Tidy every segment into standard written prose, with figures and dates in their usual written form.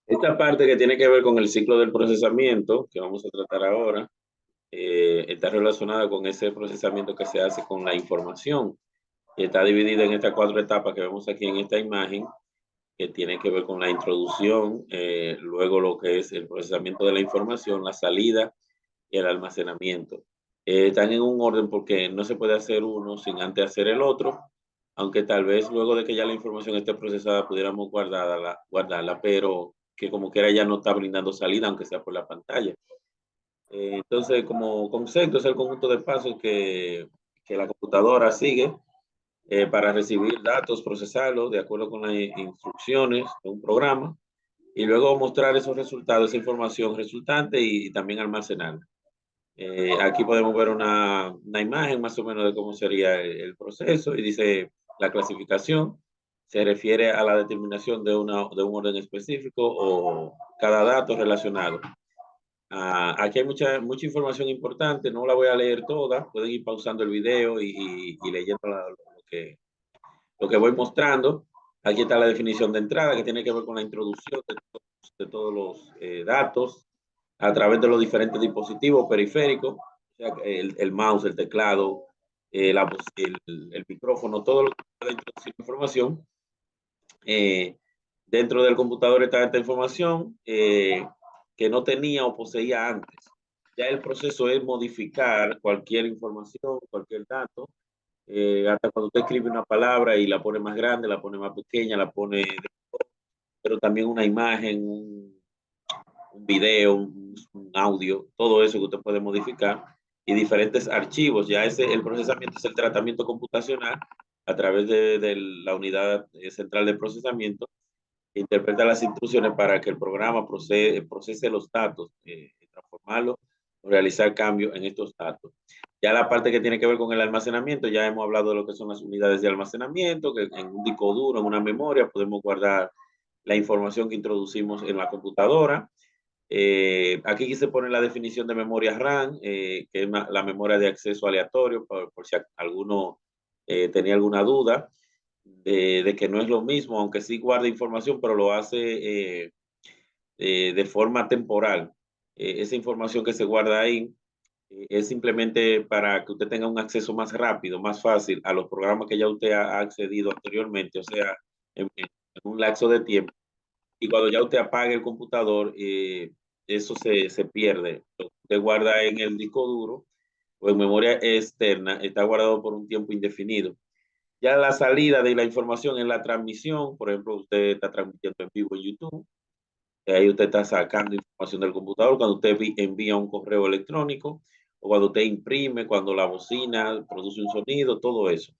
Esta parte que tiene que ver con el ciclo del procesamiento, que vamos a tratar ahora, está relacionada con ese procesamiento que se hace con la información. Está dividida en estas cuatro etapas que vemos aquí en esta imagen, que tiene que ver con la introducción, luego lo que es el procesamiento de la información, la salida y el almacenamiento. Están en un orden porque no se puede hacer uno sin antes hacer el otro, aunque tal vez luego de que ya la información esté procesada pudiéramos guardarla, pero que como quiera ya no está brindando salida, aunque sea por la pantalla. Entonces, como concepto, es el conjunto de pasos que la computadora sigue para recibir datos, procesarlos de acuerdo con las instrucciones de un programa y luego mostrar esos resultados, esa información resultante y también almacenarla. Aquí podemos ver una imagen más o menos de cómo sería el proceso y dice la clasificación se refiere a la determinación de un orden específico o cada dato relacionado. Aquí hay mucha información importante, no la voy a leer toda, pueden ir pausando el video y leyendo lo que voy mostrando. Aquí está la definición de entrada que tiene que ver con la introducción de todos los datos a través de los diferentes dispositivos periféricos, o sea, el mouse, el teclado, el micrófono, todo lo que pueda introducir información. Dentro del computador está esta información que no tenía o poseía antes. Ya el proceso es modificar cualquier información, cualquier dato, hasta cuando usted escribe una palabra y la pone más grande, la pone más pequeña, la pone, pero también una imagen, un video, un audio, todo eso que usted puede modificar y diferentes archivos. Ya el procesamiento es el tratamiento computacional a través de la unidad central de procesamiento. Interpreta las instrucciones para que el programa procese los datos, transformarlos o realizar cambios en estos datos. Ya la parte que tiene que ver con el almacenamiento, ya hemos hablado de lo que son las unidades de almacenamiento, que en un disco duro, en una memoria, podemos guardar la información que introducimos en la computadora. Aquí se pone la definición de memoria RAM, que es la memoria de acceso aleatorio, por si alguno tenía alguna duda de que no es lo mismo, aunque sí guarda información, pero lo hace de forma temporal. Esa información que se guarda ahí es simplemente para que usted tenga un acceso más rápido, más fácil a los programas que ya usted ha accedido anteriormente, o sea, en un lapso de tiempo. Y cuando ya usted apague el computador, eso se pierde. Lo que usted guarda en el disco duro o en memoria externa está guardado por un tiempo indefinido. Ya la salida de la información en la transmisión, por ejemplo, usted está transmitiendo en vivo en YouTube, ahí usted está sacando información del computador, cuando usted envía un correo electrónico, o cuando usted imprime, cuando la bocina produce un sonido, todo eso.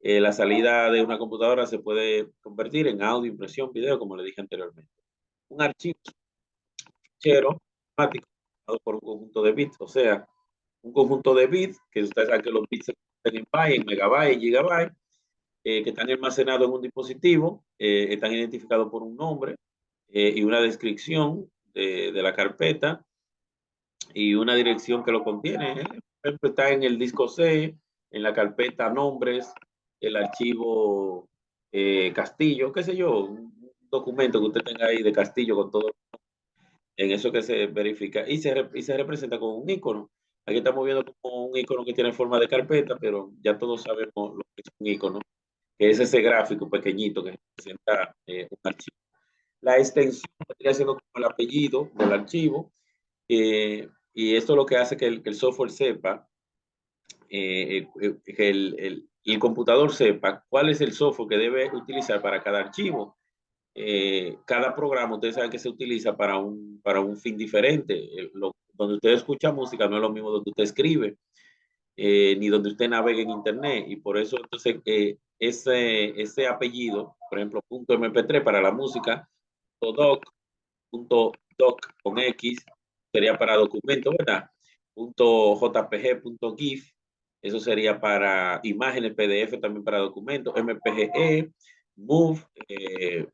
La salida de una computadora se puede convertir en audio, impresión, video, como le dije anteriormente. Un archivo fichero automático por un conjunto de bits, o sea, un conjunto de bits, que usted sabe que los bits se convierten en bytes, en megabytes, gigabytes, que están almacenados en un dispositivo, están identificados por un nombre y una descripción de la carpeta y una dirección que lo contiene. Por ejemplo, está en el disco C, en la carpeta nombres, el archivo Castillo, qué sé yo, un documento que usted tenga ahí de Castillo con todo en eso que se verifica y se representa con un icono. Aquí estamos viendo como un icono que tiene forma de carpeta, pero ya todos sabemos lo que es un icono, que es ese gráfico pequeñito que representa un archivo. La extensión vendría siendo como el apellido del archivo, y esto es lo que hace que el software sepa, que el computador sepa cuál es el software que debe utilizar para cada archivo. Cada programa, ustedes saben que se utiliza para un fin diferente. Donde usted escucha música no es lo mismo donde usted escribe, ni donde usted navega en internet. Y por eso, entonces, ese apellido, por ejemplo, .mp3 para la música, .doc, .doc con X, sería para documentos, ¿verdad? .jpg, .gif, eso sería para imágenes, PDF también para documentos, MPGE, Move, eh,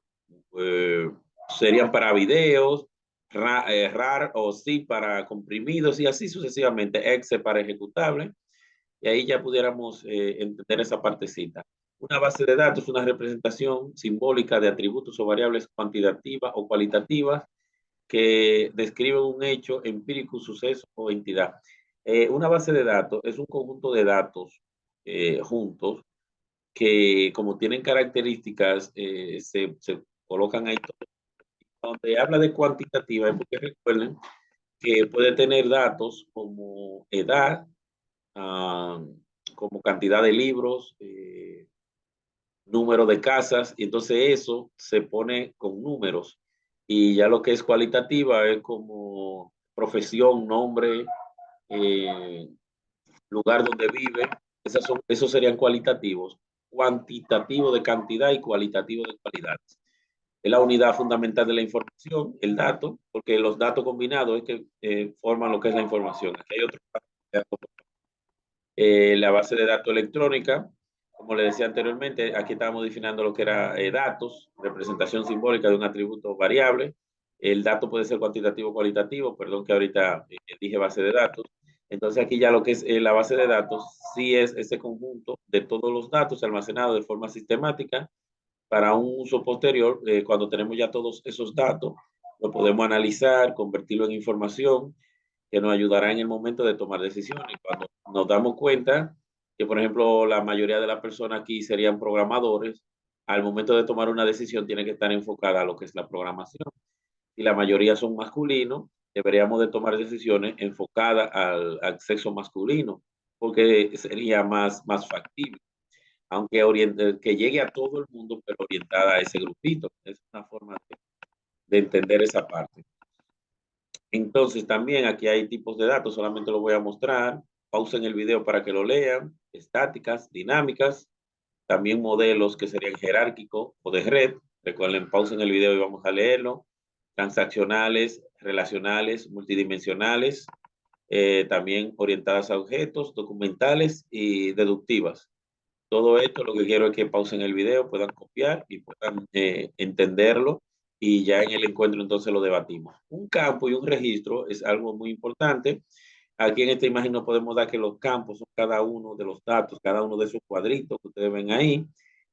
serían para videos, RAR o zip para comprimidos y así sucesivamente, exe para ejecutable. Y ahí ya pudiéramos entender esa partecita. Una base de datos es una representación simbólica de atributos o variables cuantitativas o cualitativas que describen un hecho empírico, suceso o entidad. Una base de datos es un conjunto de datos juntos que, como tienen características, se colocan ahí. Donde habla de cuantitativa es porque recuerden que puede tener datos como edad, uh, como cantidad de libros, número de casas, y entonces eso se pone con números. Y ya lo que es cualitativa es como profesión, nombre, eh, lugar donde vive. Esos serían cualitativos. Cuantitativo de cantidad y cualitativo de calidad. Es la unidad fundamental de la información, el dato, porque los datos combinados es que forman lo que es la información. Aquí hay otro. La base de datos electrónica, como le decía anteriormente, aquí estábamos definiendo lo que era datos, representación simbólica de un atributo variable. El dato puede ser cuantitativo o cualitativo, perdón que ahorita dije base de datos. Entonces aquí ya lo que es la base de datos sí es ese conjunto de todos los datos almacenados de forma sistemática para un uso posterior. Cuando tenemos ya todos esos datos, lo podemos analizar, convertirlo en información que nos ayudará en el momento de tomar decisiones. Cuando nos damos cuenta que, por ejemplo, la mayoría de las personas aquí serían programadores, al momento de tomar una decisión tiene que estar enfocada a lo que es la programación. Y la mayoría son masculinos, deberíamos de tomar decisiones enfocadas al sexo masculino, porque sería más factible, aunque que llegue a todo el mundo, pero orientada a ese grupito. Es una forma de entender esa parte. Entonces, también aquí hay tipos de datos, solamente lo voy a mostrar. Pausen el video para que lo lean. Estáticas, dinámicas, también modelos que serían jerárquicos o de red. Recuerden, pausen el video y vamos a leerlo. Transaccionales, relacionales, multidimensionales, también orientadas a objetos, documentales y deductivas. Todo esto lo que quiero es que pausen el video, puedan copiar y puedan entenderlo, y ya en el encuentro entonces lo debatimos. Un campo y un registro es algo muy importante. Aquí en esta imagen nos podemos dar que los campos son cada uno de los datos, cada uno de esos cuadritos que ustedes ven ahí,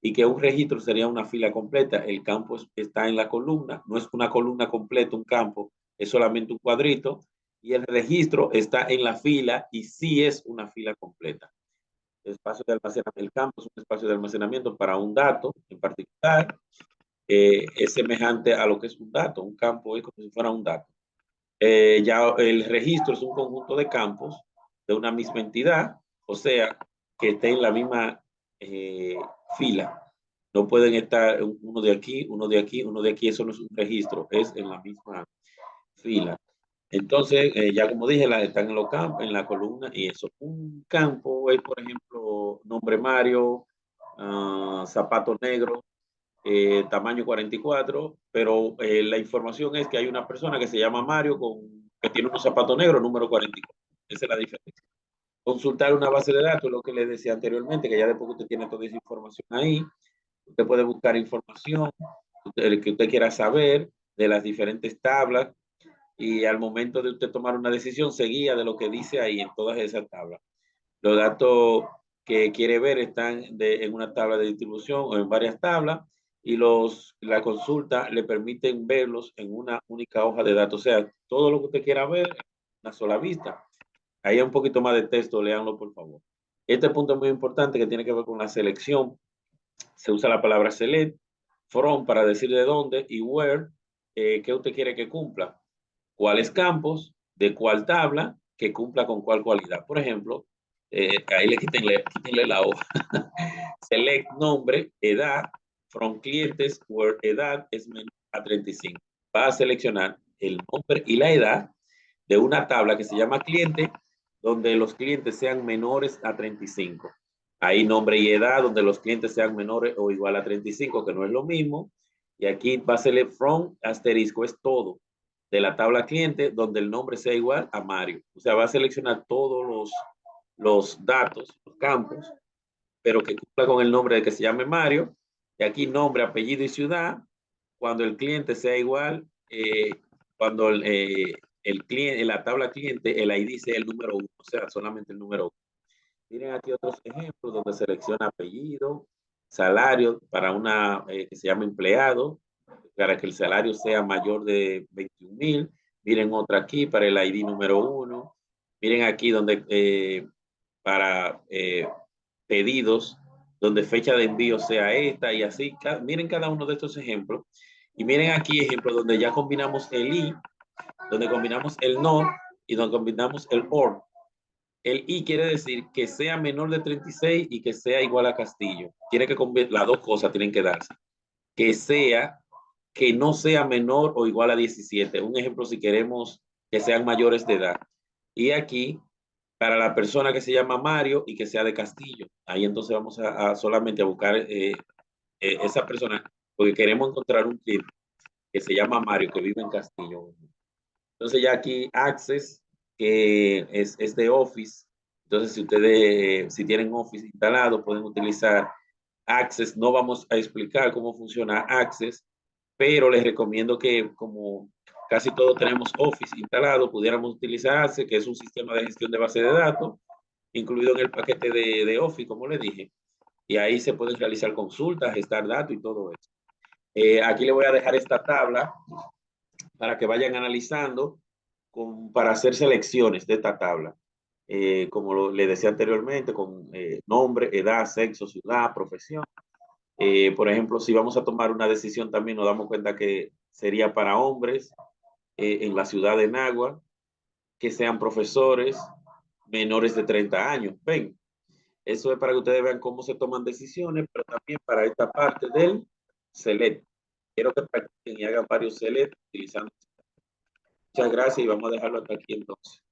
y que un registro sería una fila completa. El campo está en la columna, no es una columna completa, un campo es solamente un cuadrito, y el registro está en la fila y sí es una fila completa. Espacio de almacenamiento. El campo es un espacio de almacenamiento para un dato en particular. Es semejante a lo que es un dato. Un campo es como si fuera un dato. Ya el registro es un conjunto de campos de una misma entidad, o sea, que esté en la misma fila. No pueden estar uno de aquí, uno de aquí, uno de aquí. Eso no es un registro, es en la misma fila. Entonces, ya como dije, están en los campos, en la columna y eso. Un campo es, por ejemplo, nombre Mario, zapato negro, tamaño 44, pero la información es que hay una persona que se llama Mario que tiene unos zapatos negros, número 44. Esa es la diferencia. Consultar una base de datos, lo que les decía anteriormente, que ya después que usted tiene toda esa información ahí, usted puede buscar información que usted quiera saber de las diferentes tablas, y al momento de usted tomar una decisión se guía de lo que dice ahí en todas esas tablas. Los datos que quiere ver están en una tabla de distribución o en varias tablas, y la consulta le permiten verlos en una única hoja de datos. O sea, todo lo que usted quiera ver en una sola vista. Ahí hay un poquito más de texto, léanlo por favor. Este punto es muy importante que tiene que ver con la selección. Se usa la palabra select, from para decir de dónde, y where, qué usted quiere que cumpla. Cuáles campos, de cuál tabla, que cumpla con cuál cualidad. Por ejemplo, ahí quítenle la hoja. Select nombre, edad, from clientes, where edad es menor a 35. Va a seleccionar el nombre y la edad de una tabla que se llama cliente, donde los clientes sean menores a 35. Ahí nombre y edad, donde los clientes sean menores o igual a 35, que no es lo mismo. Y aquí va a ser from asterisco, es todo de la tabla cliente, donde el nombre sea igual a Mario. O sea, va a seleccionar todos los datos, los campos, pero que cumpla con el nombre de que se llame Mario. Y aquí nombre, apellido y ciudad. Cuando el cliente sea igual, cuando el cliente, en la tabla cliente, el ID sea el número 1, o sea, solamente el número 1. Miren aquí otros ejemplos donde selecciona apellido, salario para una que se llama empleado, para que el salario sea mayor de 21,000. Miren otra aquí para el ID número 1. Miren aquí donde para pedidos, donde fecha de envío sea esta y así. Miren cada uno de estos ejemplos. Y miren aquí ejemplos donde ya combinamos el I, donde combinamos el no y donde combinamos el or. El I quiere decir que sea menor de 36 y que sea igual a Castillo. Tiene que las dos cosas tienen que darse. Que sea, que no sea menor o igual a 17. Un ejemplo si queremos que sean mayores de edad. Y aquí, para la persona que se llama Mario y que sea de Castillo. Ahí entonces vamos a solamente a buscar esa persona, porque queremos encontrar un cliente que se llama Mario, que vive en Castillo. Entonces ya aquí Access, que es de Office. Entonces si ustedes, si tienen Office instalado, pueden utilizar Access. No vamos a explicar cómo funciona Access, pero les recomiendo que como casi todos tenemos Office instalado, pudiéramos utilizar Access, que es un sistema de gestión de base de datos, incluido en el paquete de Office, como les dije. Y ahí se pueden realizar consultas, gestar datos y todo eso. Aquí le voy a dejar esta tabla para que vayan analizando para hacer selecciones de esta tabla. Como le decía anteriormente, con nombre, edad, sexo, ciudad, profesión. Por ejemplo, si vamos a tomar una decisión también nos damos cuenta que sería para hombres en la ciudad de Nagua, que sean profesores menores de 30 años. Ven, eso es para que ustedes vean cómo se toman decisiones, pero también para esta parte del select. Quiero que practiquen y hagan varios select utilizando. Muchas gracias y vamos a dejarlo hasta aquí entonces.